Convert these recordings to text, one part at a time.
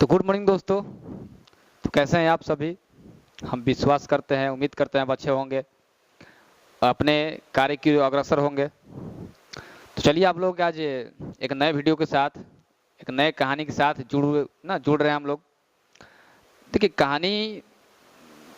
तो good morning दोस्तों। तो कैसे हैं आप सभी। हम विश्वास करते हैं, उम्मीद करते हैं आप अच्छे होंगे, अपने कार्य की ओर अग्रसर होंगे। तो चलिए आप लोग आज एक नए वीडियो के साथ, एक नए कहानी के साथ जुड़ रहे हैं हम लोग। देखिए कहानी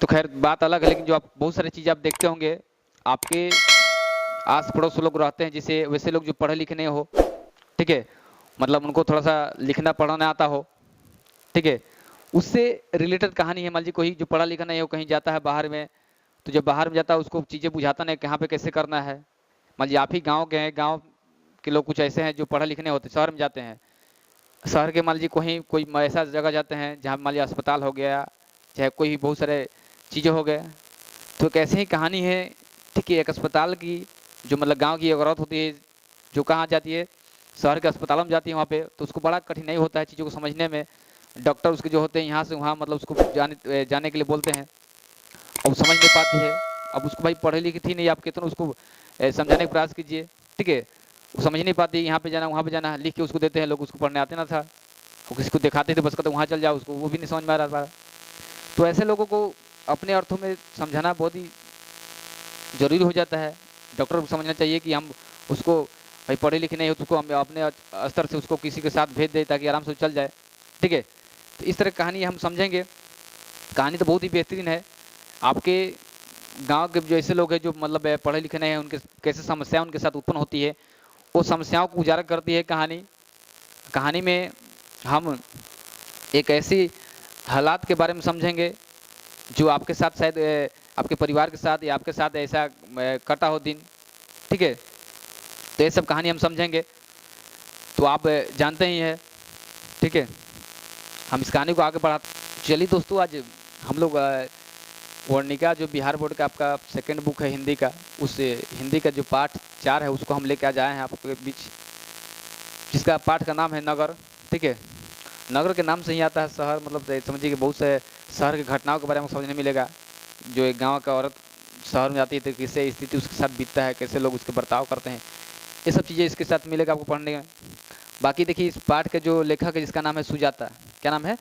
तो खैर बात अलग है, लेकिन जो आप बहुत सारी चीज़ें आप देखते होंगे, आपके आस पड़ोस लोग रहते हैं जिसे वैसे लोग जो पढ़े लिखे नहीं हो, ठीक है, मतलब उनको थोड़ा सा लिखना पढ़ना आता हो, ठीक है, उससे रिलेटेड कहानी है। मान लीजिए कोई जो पढ़ा लिखा नहीं हो कहीं जाता है बाहर में, तो जब बाहर में जाता है उसको चीज़ें बुझाता नहीं कहाँ पे कैसे करना है। मान लीजिए आप ही गांव के हैं, गांव के लोग कुछ ऐसे हैं जो पढ़े लिखे नहीं होते, शहर में जाते हैं। शहर के मान लीजिए कोई ऐसा जगह जाते हैं जहाँ मान लीजिए अस्पताल हो गया, चाहे कोई भी बहुत सारे चीज़ें हो गए। तो एक ऐसी ही कहानी है, ठीक है, एक अस्पताल की, जो मतलब गाँव की एक औरत होती है जो कहाँ जाती है, शहर के अस्पतालों में जाती है। वहाँ पे तो उसको बड़ा कठिनाई होता है चीज़ों को समझने में। डॉक्टर उसके जो होते हैं यहाँ से वहाँ मतलब उसको जाने के लिए बोलते हैं, अब समझ नहीं पाती है। अब उसको भाई पढ़ी लिखी थी नहीं, आप कितना उसको समझाने का प्रयास कीजिए, ठीक है, वो समझ नहीं पाती। यहाँ पे जाना वहाँ पे जाना लिख के उसको देते हैं लोग, उसको पढ़ने आते ना था, वो किसी को दिखाते थे बस कहते वहाँ चल जाओ, उसको वो भी नहीं समझ में आ रहा था। तो ऐसे लोगों को अपने अर्थों में समझाना बहुत ही जरूरी हो जाता है। डॉक्टर को समझना चाहिए कि हम उसको भाई पढ़े लिखे नहीं हो तो उसको हम अपने स्तर से उसको किसी के साथ भेज दें ताकि आराम से चल जाए, ठीक है। तो इस तरह की कहानी हम समझेंगे। कहानी तो बहुत ही बेहतरीन है। आपके गांव के जो ऐसे लोग हैं जो मतलब पढ़े लिखे नहीं हैं, उनके कैसे समस्याएं उनके साथ उत्पन्न होती है, वो समस्याओं को उजागर करती है कहानी। कहानी में हम एक ऐसी हालात के बारे में समझेंगे जो आपके साथ शायद आपके परिवार के साथ या आपके साथ ऐसा कटा हो दिन, ठीक है। तो ये सब कहानी हम समझेंगे। तो आप जानते ही हैं, ठीक है, हम इस कहानी को आगे बढ़ाते। चलिए दोस्तों, आज हम लोग वर्णिका जो बिहार बोर्ड का आपका सेकंड बुक है हिंदी का, उस हिंदी का जो पाठ 4 है उसको हम लेके आज आए हैं आपके बीच, जिसका पाठ का नाम है नगर, ठीक है। नगर के नाम से ही आता है शहर, मतलब समझिए कि बहुत से शहर की घटनाओं के बारे में समझने मिलेगा। जो एक गाँव का औरत शहर में जाती है तो कैसे स्थिति उसके साथ बीतता है, कैसे लोग उसके बर्ताव करते हैं, ये सब चीज़ें इसके साथ मिलेगा आपको पढ़ने में। बाकी देखिए इस पाठ के जो लेखक है जिसका नाम है सुजाता, क्या नाम है,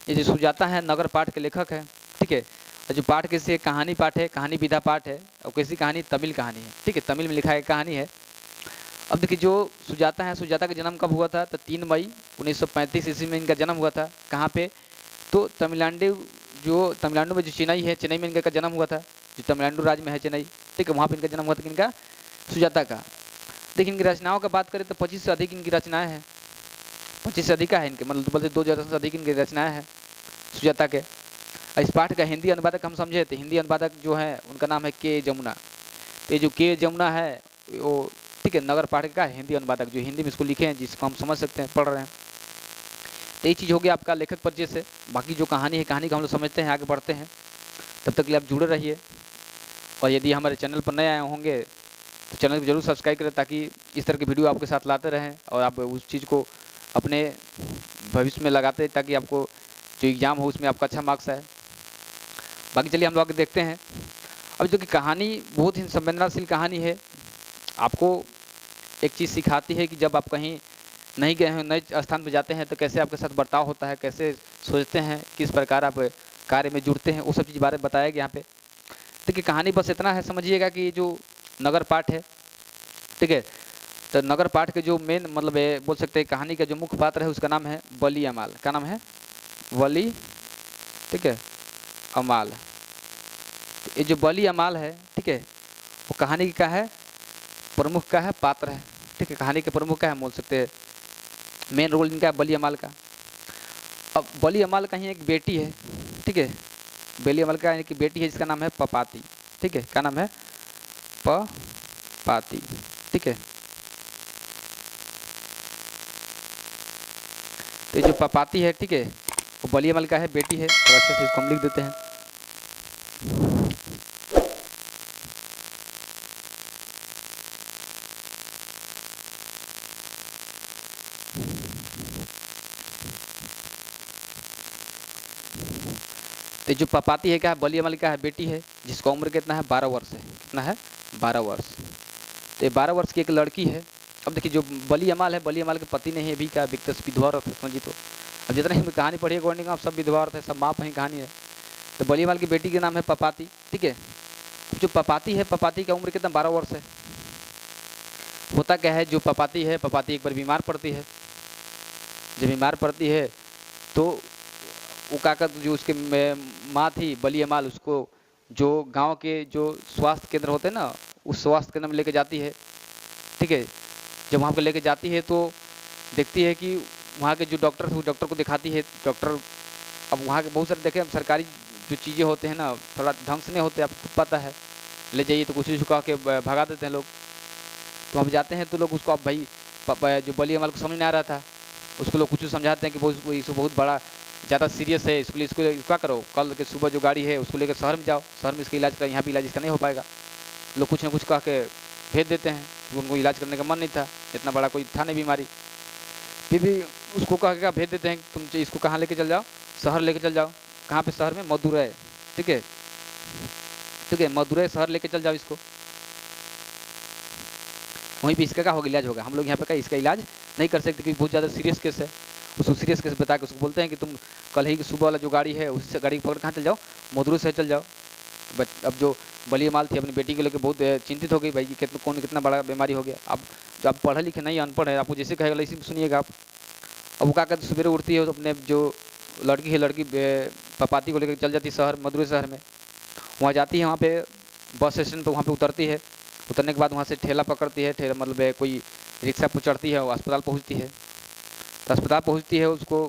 ये जो सुजाता है नगर पाठ के लेखक है, ठीक है। और जो पाठ कैसे कहानी पाठ है, कहानी विधा पाठ है, और कैसी कहानी तमिल कहानी है, ठीक है, तमिल में लिखा है कहानी है। अब देखिए जो सुजाता है, सुजाता का जन्म कब हुआ था, तो 3 मई 1935 ईस्वी में इनका जन्म हुआ था। कहाँ पे, तो तमिलनाडु में जो चेन्नई है, चेन्नई में इनका जन्म हुआ था, जो तमिलनाडु राज्य में है चेन्नई, ठीक है, वहाँ पर इनका जन्म हुआ था इनका सुजाता का। देखिए इनकी रचनाओं का बात करें तो 25 से अधिक इनकी रचनाएं हैं, 25 से अधिक है इनके, मतलब बोलते 2000 से अधिक इनकी रचनाएं हैं सुजाता के। इस पाठ का हिंदी अनुवादक हम समझे थे, हिंदी अनुवादक जो है उनका नाम है के जमुना। तो ये जो के जमुना है वो, ठीक है, नगर पाठ का हिंदी अनुवादक जो हिंदी में इसको लिखे हैं, जिसको हम समझ सकते हैं, पढ़ रहे हैं। तो ये चीज़ हो गया आपका लेखक परिचय से। बाकी जो कहानी है, कहानी को हम लोग समझते हैं, आगे बढ़ते हैं। तब तक के लिए आप जुड़े रहिए, और यदि हमारे चैनल पर नए आए होंगे तो चैनल को जरूर सब्सक्राइब करें, ताकि इस तरह की वीडियो आपके साथ लाते रहें और आप उस चीज़ को अपने भविष्य में लगाते, ताकि आपको जो एग्ज़ाम हो उसमें आपका अच्छा मार्क्स आए। बाकी चलिए हम लोग आगे देखते हैं। अब जो कि कहानी बहुत ही संवेदनशील कहानी है, आपको एक चीज़ सिखाती है कि जब आप कहीं नहीं गए हैं, नए स्थान पर जाते हैं, तो कैसे आपके साथ बर्ताव होता है, कैसे सोचते हैं, किस प्रकार आप कार्य में जुड़ते हैं, वो सब चीज़ बारे में बताया गया यहाँ पे। देखिए कहानी बस इतना है, समझिएगा कि जो नगर पाठ है, ठीक है, तो नगर पाठ के जो मेन मतलब है, बोल सकते हैं कहानी का जो मुख्य पात्र है उसका नाम है वली अमाल। क्या नाम है, वली, ठीक है, अमाल। तो ये जो वली अमाल है, ठीक है, वो कहानी का है प्रमुख का है पात्र है, ठीक है, कहानी के प्रमुख का है, बोल सकते हैं मेन रोल इनका है वली अमाल का। अब वली अमाल का ही एक बेटी है, ठीक है, वली अमाल का एक बेटी है जिसका नाम है पपाती, ठीक है, क्या नाम है, पपाती, ठीक है। तो जो पपाती है, ठीक है, वो वली अमाल का है, बेटी है, तो अच्छे से इसको हम लिख देते हैं। तो जो पपाती है क्या है, वली अमाल का है, बेटी है, जिसका उम्र कितना है, 12 वर्ष है। कितना है, 12 वर्ष। तो ये 12 वर्ष की एक लड़की है। अब देखिए जो वली अमाल है, वली अमाल के पति नहीं है अभी का विक्टस विधवा समझिए। तो अब जितना ही कहानी पढ़ी है गवर्निंग आप सब विधवा औरत है, सब माँ वही कहानी है। तो बलियामाल की बेटी के नाम है पपाती, ठीक है। जो पपाती है, पपाती की उम्र कितना 12 वर्ष है। होता क्या है, जो पपाती है, पपाती एक बार बीमार पड़ती है। जब बीमार पड़ती है तो वो काका जो उसके माँ थी बलियामाल, उसको जो गांव के जो स्वास्थ्य केंद्र होते हैं ना, उस स्वास्थ्य केंद्र में लेके जाती है, ठीक है। जब वहाँ पे लेके जाती है तो देखती है कि वहाँ के जो डॉक्टर थे, उस डॉक्टर को दिखाती है। डॉक्टर, अब वहाँ के बहुत सारे देखे हम सरकारी जो चीज़ें होते हैं ना, थोड़ा ढंग से नहीं होते, आपको खुद पता है। ले जाइए तो कुछ कह के भगा देते हैं लोग। तो हम जाते हैं तो लोग उसको, अब भाई जो बलियामाल को समझ नहीं आ रहा था, उसको लोग कुछ समझाते हैं कि बहुत इसको बहुत बड़ा ज़्यादा सीरियस है, इसको लिए इसको क्या करो, कल के सुबह जो गाड़ी है उसको लेकर शहर में जाओ, शहर में इसका इलाज करो, यहाँ भी इलाज इसका नहीं हो पाएगा। लोग कुछ ना कुछ कह के भेज देते हैं। उनको इलाज करने का मन नहीं था, इतना बड़ा कोई था नहीं बीमारी, फिर भी उसको कह के भेज देते हैं तुम इसको कहाँ लेके चल जाओ, शहर लेके चल जाओ। कहाँ पे शहर में, मदुरै, ठीक है, ठीक है, मदुरै शहर लेके चल जाओ इसको, वहीं पे इसका क्या होगा, इलाज होगा। हम लोग यहाँ पे क्या इसका इलाज नहीं कर सकते क्योंकि बहुत ज़्यादा सीरियस केस है। उसको सीरियस केस बता के उसको बोलते हैं कि तुम कल ही सुबह वाला जो गाड़ी है उससे गाड़ी पकड़ कहाँ चल जाओ, मदुरै से चल जाओ। बट अब जो बलियामाल थी अपनी बेटी को लेकर बहुत चिंतित हो गई, भाई कितना कौन कितना बड़ा बीमारी हो गया। अब जो आप पढ़े लिखे नहीं, अनपढ़ है, आपको जैसे कहेगा इसी सुनिएगा आप। अब वो क्या करते, सवेरे उठती है तो अपने जो लड़की है, लड़की पपाती को लेकर चल जाती है शहर, मदुरै शहर में। वहाँ जाती है, वहाँ पे बस स्टेशन पर वहाँ पे उतरती है। उतरने के बाद वहाँ से ठेला पकड़ती है, ठेला मतलब कोई रिक्शा पर चढ़ती है, वो अस्पताल पहुँचती है। तो अस्पताल पहुँचती है उसको,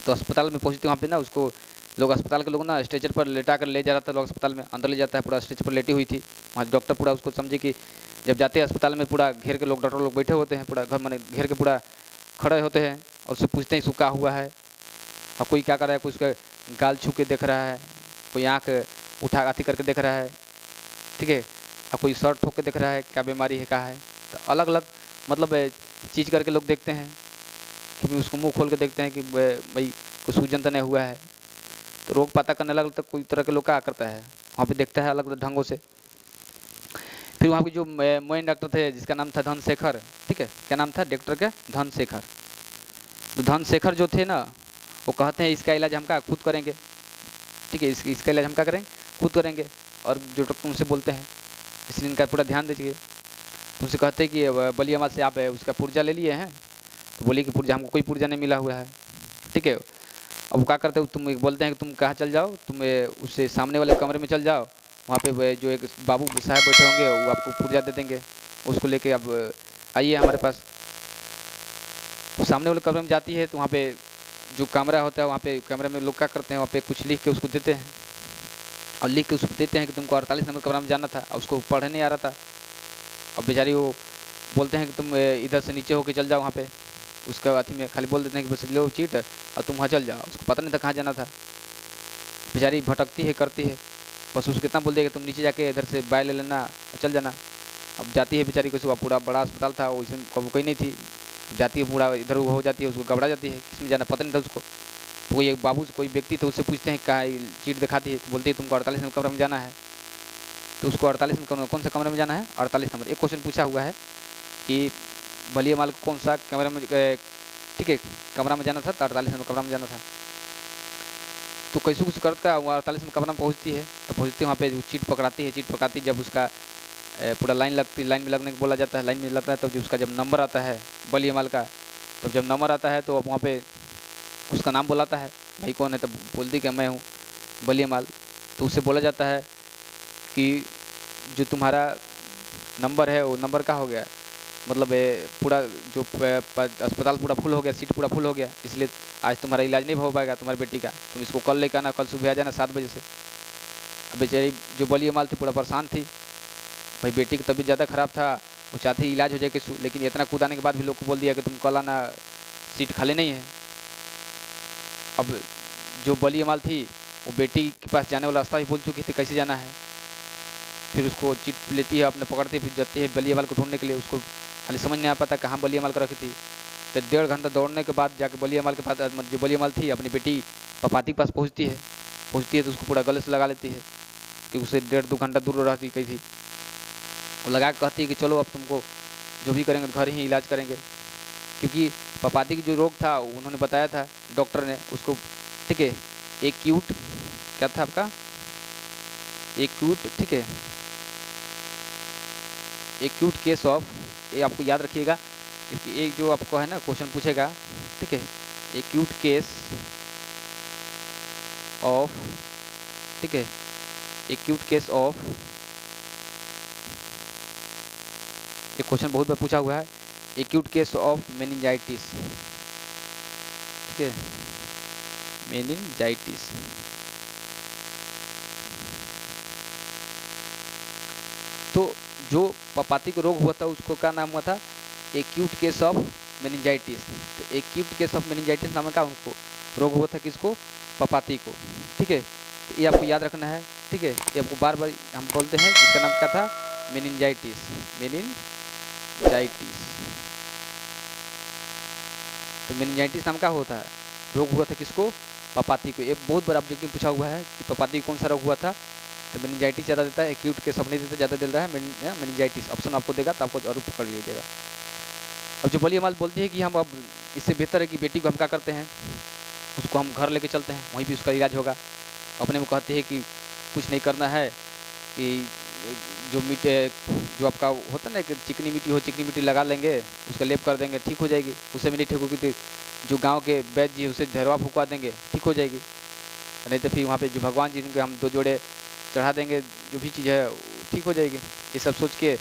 तो अस्पताल में पहुँचती है वहाँ पे ना, उसको लोग अस्पताल के लोग ना स्ट्रेचर पर लेटा कर ले जा रहा था, लोग अस्पताल में अंदर ले जाता है, पूरा स्ट्रेचर पर लेटी हुई थी। वहाँ डॉक्टर पूरा उसको समझे कि जब जाते हैं अस्पताल में पूरा घेर के लोग, डॉक्टर लोग बैठे होते हैं, पूरा घर मैंने घेर के पूरा खड़े होते हैं और उससे पूछते हैं इसको क्या हुआ है। और कोई क्या कर रहा है, कोई उसका गाल छू के देख रहा है, कोई आँख उठा आती करके देख रहा है, ठीक है, और कोई सर ठोक के देख रहा है क्या बीमारी है, क्या है। तो अलग अलग मतलब चीज़ करके लोग देखते हैं, क्योंकि उसको मुंह खोल के देखते हैं कि भाई कोई सूजन तो नहीं हुआ है। तो रोग पता करने लग तक कोई तरह के लोग क्या करता है, वहाँ पे देखता है अलग अलग ढंगों से। फिर वहाँ पे जो मेन डॉक्टर थे जिसका नाम था धनशेखर, ठीक है, क्या नाम था डॉक्टर का, धनशेखर। तो धनशेखर जो थे ना, वो कहते हैं इसका इलाज हम क्या खुद करेंगे, ठीक है, इसका इलाज हम क्या करेंगे, खुद करेंगे। और जो डॉक्टर उनसे बोलते हैं, इसलिए इनका पूरा ध्यान दीजिए। उनसे कहते हैं कि बलियामाल से आप उसका पुर्जा ले लिए हैं, तो बोलिए कि पुर्जा हमको कोई पुर्जा नहीं मिला हुआ है, ठीक है। अब वो क्या करते हो, तुम बोलते हैं कि तुम कहाँ चल जाओ, तुम उससे सामने वाले कमरे में चल जाओ, वहाँ पे जो एक बाबू साहब बैठे होंगे वो आपको पुर्जा दे देंगे, उसको लेके अब आइए हमारे पास। तो सामने वाले कमरे में जाती है तो वहाँ पे जो कमरा होता है, वहाँ पे कमरे में लोग क्या करते हैं, वहाँ पे कुछ लिख के उसको देते हैं, और लिख के उसको देते हैं कि तुमको 48 नंबर कमरा में जाना था, और उसको पढ़ने नहीं आ रहा था। अब बेचारी वो बोलते हैं कि तुम इधर से नीचे होके चल जाओ, वहाँ पे उसका अथी में खाली बोल देते हैं कि बस लो चीट और तुम वहाँ चल जाओ। उसको पता नहीं था कहाँ जाना था, बेचारी भटकती है, करती है, बस उसको कितना बोल देगा तुम नीचे जाके इधर से बाय ले लेना, चल जाना। अब जाती है बेचारी को, सुबह पूरा बड़ा अस्पताल था वो, इसमें कभी कोई नहीं थी, जाती है पूरा इधर हो जाती है, उसको घबरा जाती है, किसमें जाना पता नहीं था उसको। तो कोई एक बाबू कोई व्यक्ति थे, उससे पूछते हैं कहाँ, चीट दिखाती है, बोलती है तुमको 48 नंबर कमरे में जाना है। तो उसको 48 नंबर कौन सा कमरे में जाना है, 48 नंबर। एक क्वेश्चन पूछा हुआ है कि बलियामाल को कौन सा कमरे में, ठीक है, कमरा में जाना था, तो 48 नंबर कमरा में जाना था। तो कैसे कुछ करता वो 48 नंबर कमरा में पहुँचती है, तो पहुँचती है वहाँ पे चीट पकड़ाती है, चीट पकड़ाती जब उसका पूरा लाइन लगती है, लाइन में लगने को बोला जाता है, लाइन में लगता है तब जो उसका जब नंबर आता है बलियामाल का, तब जब नंबर आता है तो अब वहाँ पे उसका नाम बुलाता है, भाई कौन है, तब बोलती कि मैं हूँ बलियामाल। तो उससे बोला जाता है कि जो तुम्हारा नंबर है वो नंबर का हो गया, मतलब पूरा जो अस्पताल पूरा फुल हो गया, सीट पूरा फुल हो गया, इसलिए आज तुम्हारा इलाज नहीं हो पाएगा तुम्हारी बेटी का, तुम इसको कल लेकर आना, कल सुबह आ जाना 7 बजे से। अब बेचारी जो बलियामाल थी पूरा परेशान थी, भाई बेटी की तबीयत ज़्यादा ख़राब था, वो चाहती इलाज हो जाए कि, लेकिन इतना कूदाने के बाद भी लोग को बोल दिया कि तुम कल आना, सीट खाली नहीं है। अब जो बलियामाल थी वो बेटी के पास जाने वाला रास्ता भी भूल चुकी थी, कैसे जाना है। फिर उसको चिट लेती है, अपने पकड़ती है, फिर जाती है बलियामाल को ढूंढने के लिए, उसको खाली समझ नहीं आ पाता कहाँ बलियामाल को रखी थी। तो 1.5 घंटा दौड़ने के बाद जाके बलियामाल के पास, जो बलियामाल थी अपनी बेटी पपाती के पास पहुँचती है तो उसको पूरा गले से लगा लेती है कि उसे 1.5-2 घंटा दूर रहती गई थी। वो लगा के कहती है कि चलो अब तुमको जो भी करेंगे घर ही इलाज करेंगे, क्योंकि पपाती की जो रोग था उन्होंने बताया था डॉक्टर ने उसको, ठीक है, एक्यूट क्या था आपका, एक्यूट, ठीक है, एक्यूट केस ऑफ, ये आपको याद रखिएगा, एक जो आपको है ना क्वेश्चन पूछेगा, ठीक है, एक्यूट केस ऑफ, ठीक है, एक्यूट केस ऑफ, ये क्वेश्चन बहुत बार पूछा हुआ है, एक्यूट केस ऑफ मेनिंजाइटिस, ठीक है, मेनिंजाइटिस। तो जो पपाती को रोग हुआ था उसको क्या नाम हुआ था, एक्यूट केस ऑफ मेनिंजाइटिस। तो एक्यूट केस ऑफ मेनिंजाइटिस नाम का उनको रोग हुआ था, किसको, पपाती को, ठीक है। तो ये आपको याद रखना है, ठीक है, ये आपको बार बार हम बोलते हैं, इसका नाम क्या था, मेनिंजाइटिस, मेनिंजाइटिस। तो मेनिंजाइटिस नाम का होता है, रोग हुआ था किसको, पपाती को। एक बहुत बड़ा ऑब्जेक्टिव पूछा हुआ है कि पपाती को कौन सा रोग हुआ था, तो मेनिंजाइटिस ज़्यादा देता है, एक्यूट केस ऑफ नहीं देता, ज़्यादा दे रहा है मेनिंजाइटिस ऑप्शन आपको देगा, तो आपको जरूर पकड़ लीजिएगा। अब जो बड़ी अमाल बोलती है कि हम अब इससे बेहतर है कि बेटी को हम क्या करते हैं, उसको हम घर लेके चलते हैं, वहीं भी उसका इलाज होगा। अपने में कहते हैं कि कुछ नहीं करना है, कि जो मिट्टी जो आपका होता है ना कि चिकनी मिट्टी हो, चिकनी मिट्टी लगा लेंगे, उसका लेप कर देंगे, ठीक हो जाएगी। उससे भी नहीं ठीक होगी तो जो गांव के वैद्य जी उसे झरवा फुकवा देंगे, ठीक हो जाएगी। नहीं तो फिर वहाँ पे जो भगवान जी जिनके हम 2 जोड़े चढ़ा देंगे, जो भी चीज़ है ठीक हो जाएगी। ये सब सोच के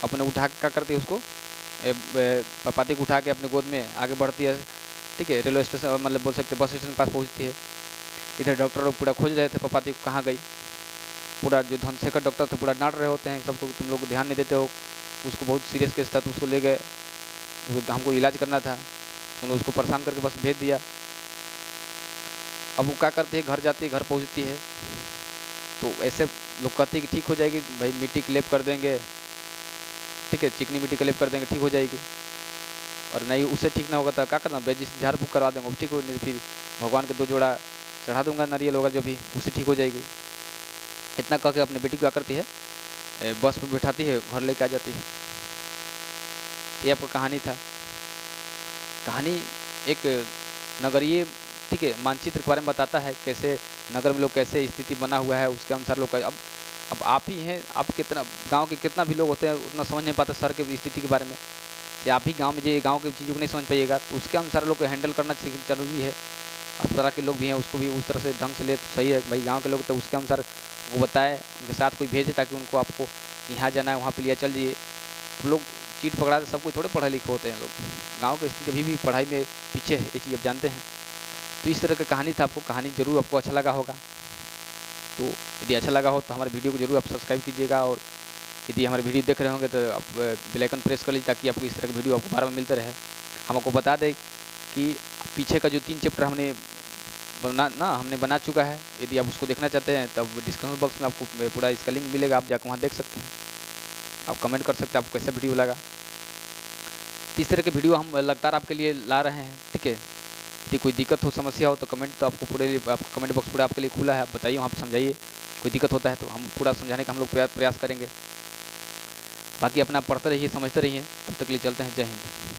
अपने उठा के क्या करते हैं, उसको पपाती को उठा के अपने गोद में आगे बढ़ती है, ठीक है, रेलवे स्टेशन, मतलब बोल सकते बस स्टेशन के पास पहुँचती है। इधर डॉक्टर लोग पूरा खोज रहे थे पपाती को कहाँ गई, पूरा जो धनशेखर डॉक्टर थे पूरा डांट रहे होते हैं सबको, तुम लोग ध्यान नहीं देते हो, उसको बहुत सीरियस केस था, तो उसको ले गए, हमको इलाज करना था, उन्होंने उसको परेशान करके बस भेज दिया। अब वो क्या करती है, घर जाती है, घर पहुँचती है, तो ऐसे लोग कहते हैं कि ठीक हो जाएगी भाई, मिट्टी की लेप कर देंगे, ठीक है, चिकनी मिट्टी का लेप कर देंगे, ठीक हो जाएगी। और नहीं उससे ठीक ना होगा तो क्या करना, वैद्य से झाड़ फूक करवा देंगे, ठीक हो, नहीं फिर भगवान के 2 जोड़ा चढ़ा दूंगा, नारियल होगा जो भी, उससे ठीक हो जाएगी। इतना कह के अपने बेटी को क्या करती है, बस में बैठाती है, घर लेके आ जाती है। ये आपका कहानी था। कहानी एक नगरीय, ठीक है, मानचित्र के बारे में बताता है, कैसे नगर में लोग कैसे स्थिति बना हुआ है, उसके अनुसार लोग अब आप ही हैं, आप कितना गांव के कितना भी लोग होते हैं उतना समझ नहीं पाते शहर की स्थिति के बारे में, या आप ही गांव में जो गांव की चीज़ों को नहीं समझ पाइएगा, तो उसके अनुसार लोग को हैंडल करना जरूरी है। अब तरह के लोग भी हैं, उसको भी उस तरह से ढंग से ले तो सही है भाई, गाँव के लोग तो उसके अनुसार वो बताए, उनके साथ कोई भेजे ताकि उनको आपको यहाँ जाना है वहाँ पे लिया चल जाइए। लोग चीट पकड़ा सब कोई थोड़े पढ़े लिखे होते हैं, लोग गाँव के स्थिति अभी भी पढ़ाई में पीछे है, ये चीज़ आप जानते हैं। तो इस तरह का कहानी था, आपको कहानी जरूर आपको अच्छा लगा होगा। तो यदि अच्छा लगा हो तो हमारे वीडियो को जरूर आप सब्सक्राइब कीजिएगा, और यदि हमारे वीडियो देख रहे होंगे तो आप बेल आइकन प्रेस कर लीजिए ताकि आपको इस तरह के वीडियो आपको बार बार मिलते रहे। हम आपको बता दें कि पीछे का जो 3 चैप्टर हमने बना चुका है, यदि आप उसको देखना चाहते हैं तब डिस्क्रिप्शन बॉक्स में आपको पूरा इसका लिंक मिलेगा, आप जाकर वहाँ देख सकते हैं। आप कमेंट कर सकते हैं आपको कैसा वीडियो लगा। इस तरह के वीडियो हम लगातार आपके लिए ला रहे हैं, ठीक है। यदि कोई दिक्कत हो, समस्या हो तो कमेंट, तो आपको आपका कमेंट बॉक्स पूरा आपके लिए खुला है, आप बताइए, वहाँ पर समझाइए। कोई दिक्कत होता है तो हम पूरा समझाने का हम लोग प्रयास करेंगे। बाकी अपना पढ़ते रहिए, समझते रहिए, तब तक के लिए चलते हैं। जय हिंद।